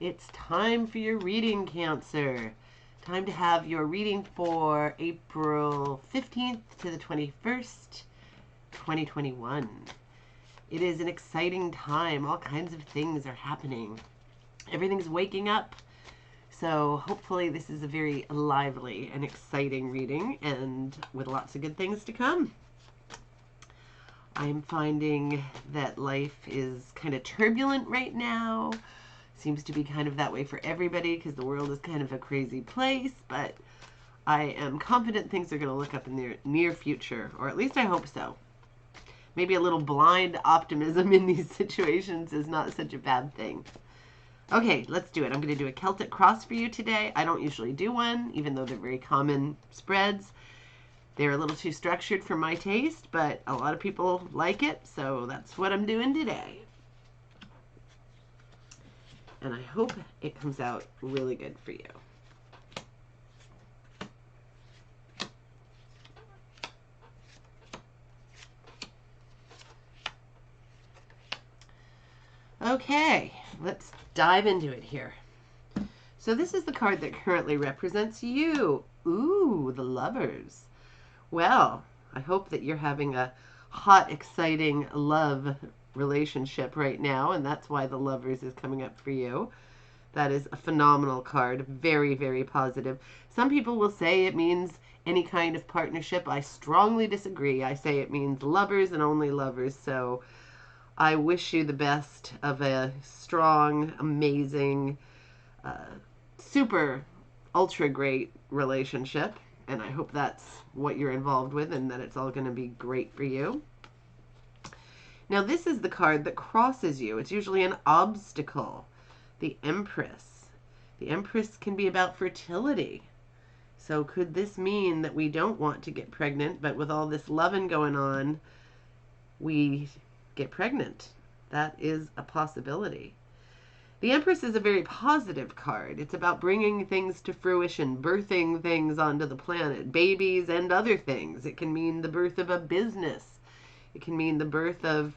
It's time for your reading, Cancer. Time to have your reading for April 15th to the 21st, 2021. It is an exciting time. All kinds of things are happening. Everything's waking up. So hopefully this is a very lively and exciting reading and with lots of good things to come. I'm finding that life is kind of turbulent right now. Seems to be kind of that way for everybody because the world is kind of a crazy place, but I am confident things are going to look up in the near future, or at least I hope so. Maybe a little blind optimism in these situations is not such a bad thing. Okay, let's do it. I'm going to do a Celtic cross for you today. I don't usually do one, even though they're very common spreads. They're a little too structured for my taste, but a lot of people like it, so that's what I'm doing today. And I hope it comes out really good for you. Okay, let's dive into it here. So this is the card that currently represents you. Ooh, the Lovers. Well, I hope that you're having a hot, exciting love relationship right now, and that's why the Lovers is coming up for you. That is a phenomenal card. Very, very positive. Some people will say it means any kind of partnership. I strongly disagree. I say it means lovers and only lovers. So I wish you the best of a strong, amazing, super, ultra great relationship. And I hope that's what you're involved with and that it's all going to be great for you. Now, this is the card that crosses you. It's usually an obstacle. The Empress. The Empress can be about fertility. So could this mean that we don't want to get pregnant, but with all this loving going on, we get pregnant? That is a possibility. The Empress is a very positive card. It's about bringing things to fruition, birthing things onto the planet, babies and other things. It can mean the birth of a business. It can mean the birth of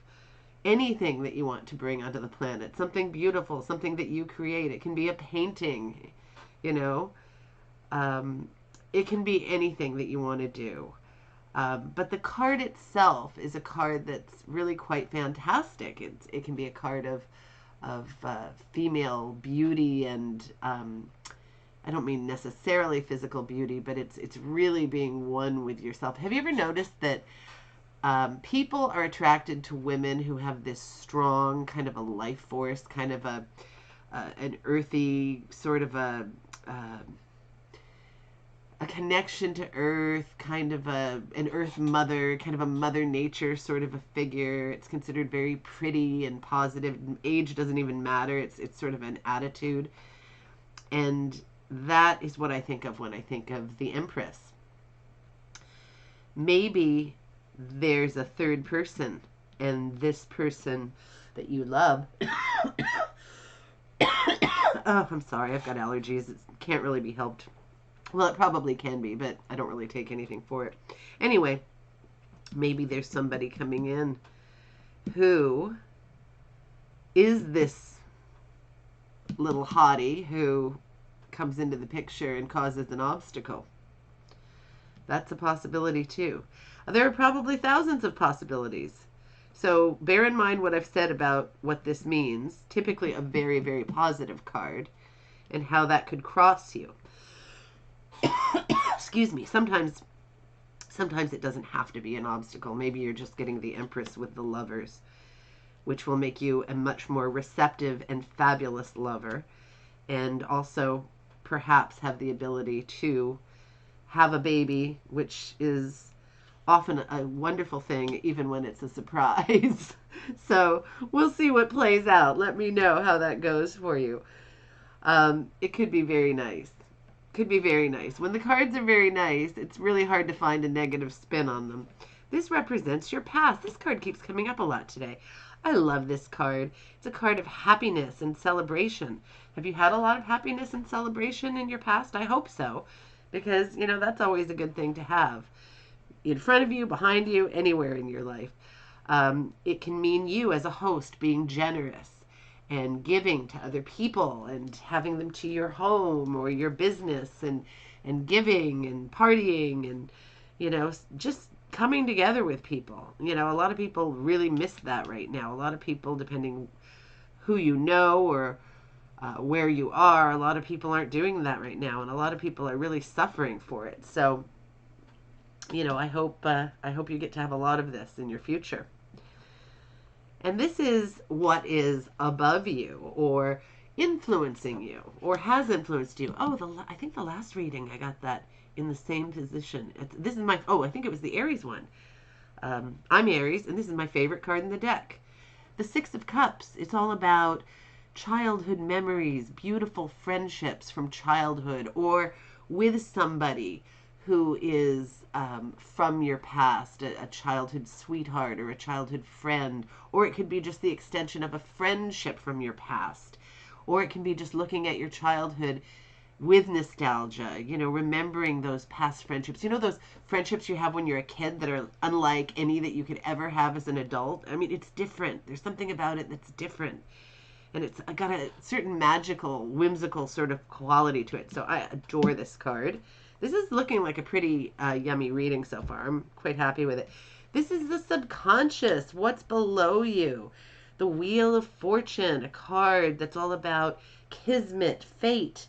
anything that you want to bring onto the planet, something beautiful, something that you create. It can be a painting, you know. It can be anything that you want to do. But the card itself is a card that's really quite fantastic. It can be a card of female beauty and I don't mean necessarily physical beauty, but it's really being one with yourself. Have you ever noticed that people are attracted to women who have this strong kind of a life force, kind of an earthy sort of a connection to earth, kind of an earth mother, kind of a mother nature sort of a figure. It's considered very pretty and positive. Age doesn't even matter. It's sort of an attitude. And that is what I think of when I think of the Empress. Maybe there's a third person, and this person that you love oh, I'm sorry, I've got allergies. It can't really be helped. Well, it probably can be, but I don't really take anything for it. Anyway, maybe there's somebody coming in who is this little hottie who comes into the picture and causes an obstacle. That's a possibility too. There are probably thousands of possibilities. So bear in mind what I've said about what this means, typically a very, very positive card, and how that could cross you. Excuse me. Sometimes it doesn't have to be an obstacle. Maybe you're just getting the Empress with the Lovers, which will make you a much more receptive and fabulous lover, and also perhaps have the ability to have a baby, which is often a wonderful thing, even when it's a surprise. So we'll see what plays out. Let me know how that goes for you. It could be very nice. Could be very nice. When the cards are very nice, it's really hard to find a negative spin on them. This represents your past. This card keeps coming up a lot today. I love this card. It's a card of happiness and celebration. Have you had a lot of happiness and celebration in your past? I hope so, because, you know, that's always a good thing to have. In front of you, behind you, anywhere in your life. It can mean you as a host being generous and giving to other people and having them to your home or your business, and giving and partying and, just coming together with people. A lot of people really miss that right now. A lot of people, depending who you know or where you are, a lot of people aren't doing that right now, and a lot of people are really suffering for it. So, I hope you get to have a lot of this in your future. And this is what is above you or influencing you or has influenced you. I think the last reading I got that in the same position. This is I think it was the Aries one. I'm Aries, and this is my favorite card in the deck. The Six of Cups. It's all about childhood memories, beautiful friendships from childhood, or with somebody who is from your past, a childhood sweetheart or a childhood friend, or it could be just the extension of a friendship from your past, or it can be just looking at your childhood with nostalgia, remembering those past friendships. Those friendships you have when you're a kid that are unlike any that you could ever have as an adult. I mean, it's different. There's something about it that's different. And it's got a certain magical, whimsical sort of quality to it. So I adore this card. This is looking like a pretty yummy reading so far. I'm quite happy with it. This is the subconscious, what's below you. The Wheel of Fortune, a card that's all about kismet, fate.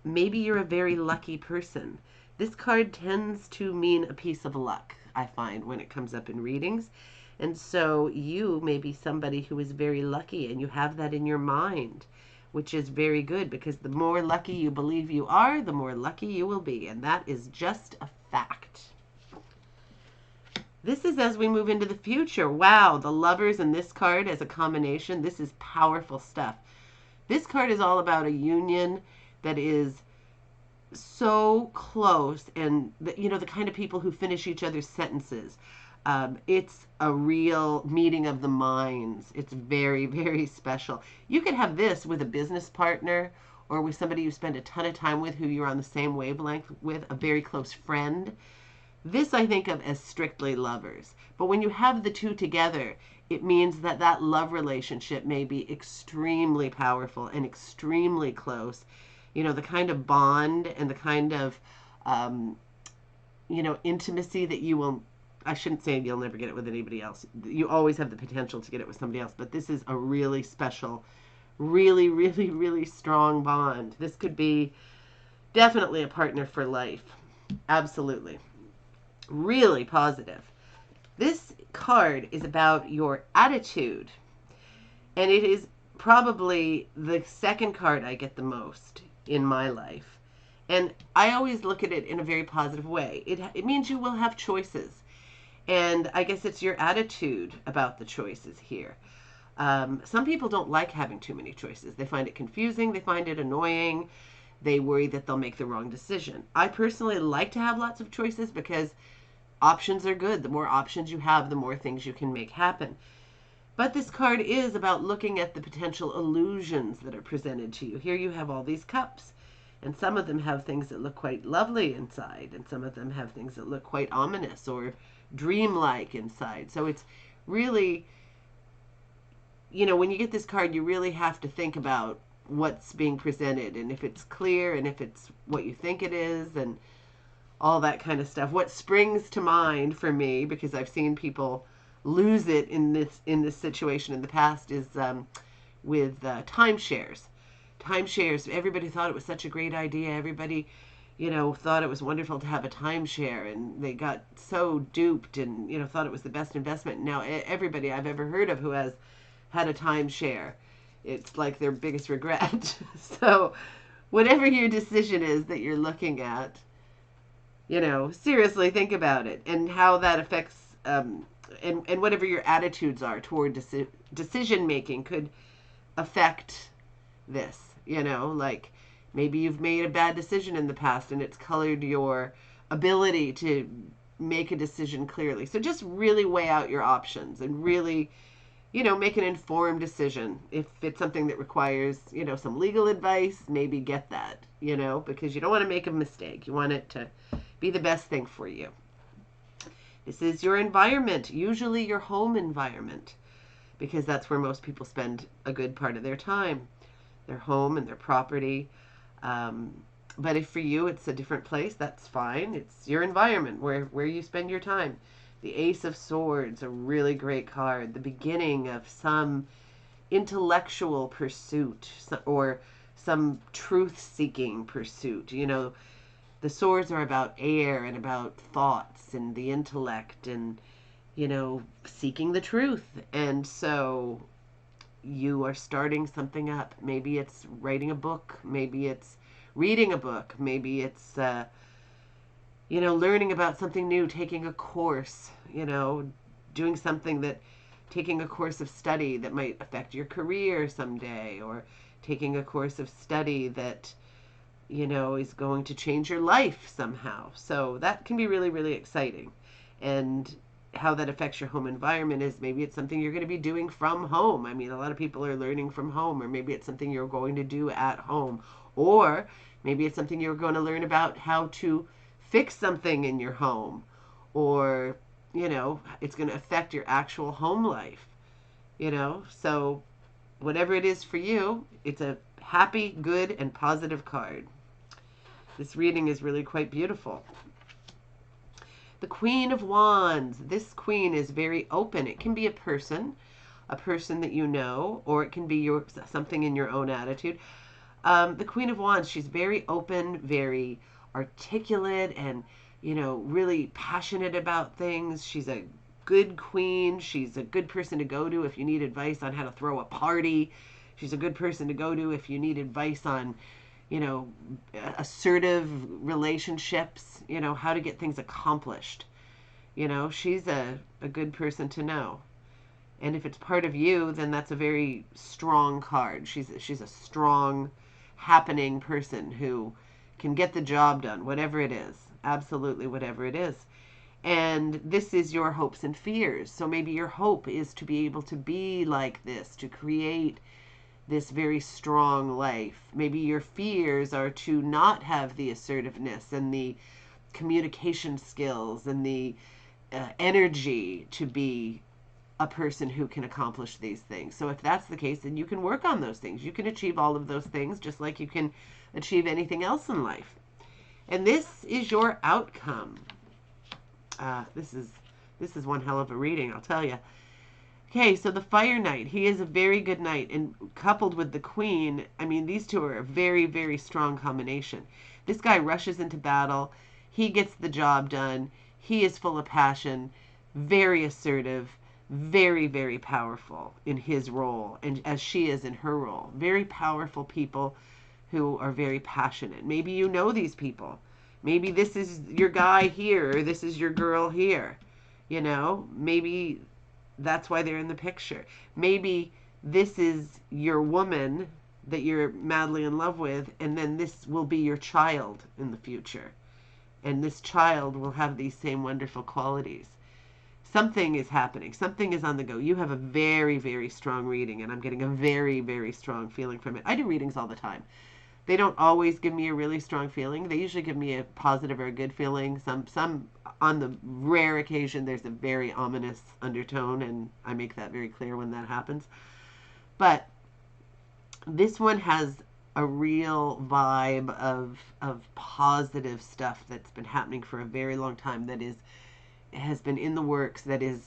Maybe you're a very lucky person. This card tends to mean a piece of luck, I find, when it comes up in readings. And so you may be somebody who is very lucky, and you have that in your mind, which is very good, because the more lucky you believe you are, the more lucky you will be. And that is just a fact. This is as we move into the future. Wow, the Lovers and this card as a combination, this is powerful stuff. This card is all about a union that is so close, and the kind of people who finish each other's sentences. It's a real meeting of the minds. It's very, very special. You could have this with a business partner or with somebody you spend a ton of time with who you're on the same wavelength with, a very close friend. This I think of as strictly lovers. But when you have the two together, it means that that love relationship may be extremely powerful and extremely close. The kind of bond and the kind of, intimacy that you will, I shouldn't say you'll never get it with anybody else. You always have the potential to get it with somebody else, but this is a really special, really, really, really strong bond. This could be definitely a partner for life. Absolutely. Really positive. This card is about your attitude, and it is probably the second card I get the most in my life. And I always look at it in a very positive way. It means you will have choices. And I guess it's your attitude about the choices here. Some people don't like having too many choices. They find it confusing. They find it annoying. They worry that they'll make the wrong decision. I personally like to have lots of choices because options are good. The more options you have, the more things you can make happen. But this card is about looking at the potential illusions that are presented to you. Here you have all these cups, and some of them have things that look quite lovely inside, and some of them have things that look quite ominous or dreamlike inside. So it's really, when you get this card, you really have to think about what's being presented and if it's clear and if it's what you think it is and all that kind of stuff. What springs to mind for me, because I've seen people lose it in this situation in the past, is with timeshares. Timeshares, everybody thought it was such a great idea. Everybody thought it was wonderful to have a timeshare, and they got so duped and, thought it was the best investment. Now, everybody I've ever heard of who has had a timeshare, it's like their biggest regret. So whatever your decision is that you're looking at, seriously think about it and how that affects, and whatever your attitudes are toward decision making could affect this, like, maybe you've made a bad decision in the past and it's colored your ability to make a decision clearly. So just really weigh out your options and really, make an informed decision. If it's something that requires, some legal advice, maybe get that, because you don't want to make a mistake. You want it to be the best thing for you. This is your environment, usually your home environment. because that's where most people spend a good part of their time, their home and their property. Um, but if for you it's a different place, that's fine. It's your environment where you spend your time. The Ace of Swords, a really great card. The beginning of some intellectual pursuit or some truth-seeking pursuit. You know, the swords are about air and about thoughts and the intellect and, you know, seeking the truth. And so you are starting something up. Maybe it's writing a book. Maybe it's reading a book. Maybe it's, you know, learning about something new, taking a course, you know, doing something that, taking a course of study that might affect your career someday, or taking a course of study that, you know, is going to change your life somehow. So that can be really, really exciting. And how that affects your home environment is maybe it's something you're going to be doing from home. I mean, a lot of people are learning from home, or maybe it's something you're going to do at home, or maybe it's something you're going to learn about how to fix something in your home, or, you know, it's going to affect your actual home life, you know. So whatever it is for you, it's a happy, good, and positive card. This reading is really quite beautiful. The Queen of Wands. This queen is very open. It can be a person that you know, or it can be something in your own attitude. The Queen of Wands, she's very open, very articulate, and, you know, really passionate about things. She's a good queen. She's a good person to go to if you need advice on how to throw a party. She's a good person to go to if you need advice on, you know, assertive relationships, you know, how to get things accomplished. You know, she's a good person to know. And if it's part of you, then that's a very strong card. She's a strong, happening person who can get the job done, whatever it is. Absolutely whatever it is. And this is your hopes and fears. So maybe your hope is to be able to be like this, to create this very strong life. Maybe your fears are to not have the assertiveness and the communication skills and the energy to be a person who can accomplish these things. So if that's the case, then you can work on those things. You can achieve all of those things just like you can achieve anything else in life. And this is your outcome. This is one hell of a reading, I'll tell you. Okay, so the Fire Knight, he is a very good knight, and coupled with the Queen, I mean, these two are a very, very strong combination. This guy rushes into battle. He gets the job done. He is full of passion, very assertive, very, very powerful in his role, and as she is in her role. Very powerful people who are very passionate. Maybe you know these people. Maybe this is your guy here, or this is your girl here. You know, maybe that's why they're in the picture. Maybe this is your woman that you're madly in love with, and then this will be your child in the future. And this child will have these same wonderful qualities. Something is happening. Something is on the go. You have a very, very strong reading, and I'm getting a very, very strong feeling from it. I do readings all the time. They don't always give me a really strong feeling. They usually give me a positive or a good feeling. Some on the rare occasion, there's a very ominous undertone, and I make that very clear when that happens. But this one has a real vibe of positive stuff that's been happening for a very long time, that has been in the works, that is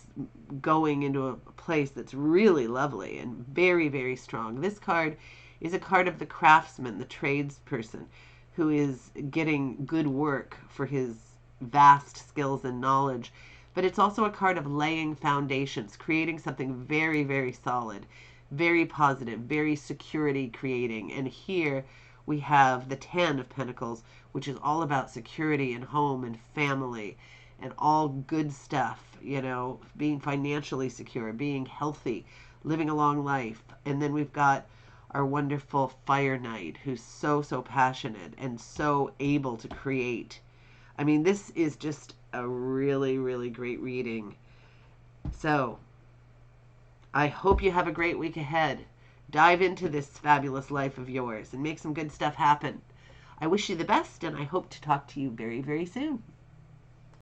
going into a place that's really lovely and very, very strong. This card is a card of the craftsman, the tradesperson, who is getting good work for his vast skills and knowledge. But it's also a card of laying foundations, creating something very, very solid, very positive, very security creating. And here we have the 10 of Pentacles, which is all about security and home and family and all good stuff, you know, being financially secure, being healthy, living a long life. And then we've got our wonderful Fire Knight, who's so, so passionate and so able to create. I mean, this is just a really, really great reading. So I hope you have a great week ahead. Dive into this fabulous life of yours and make some good stuff happen. I wish you the best, and I hope to talk to you very, very soon.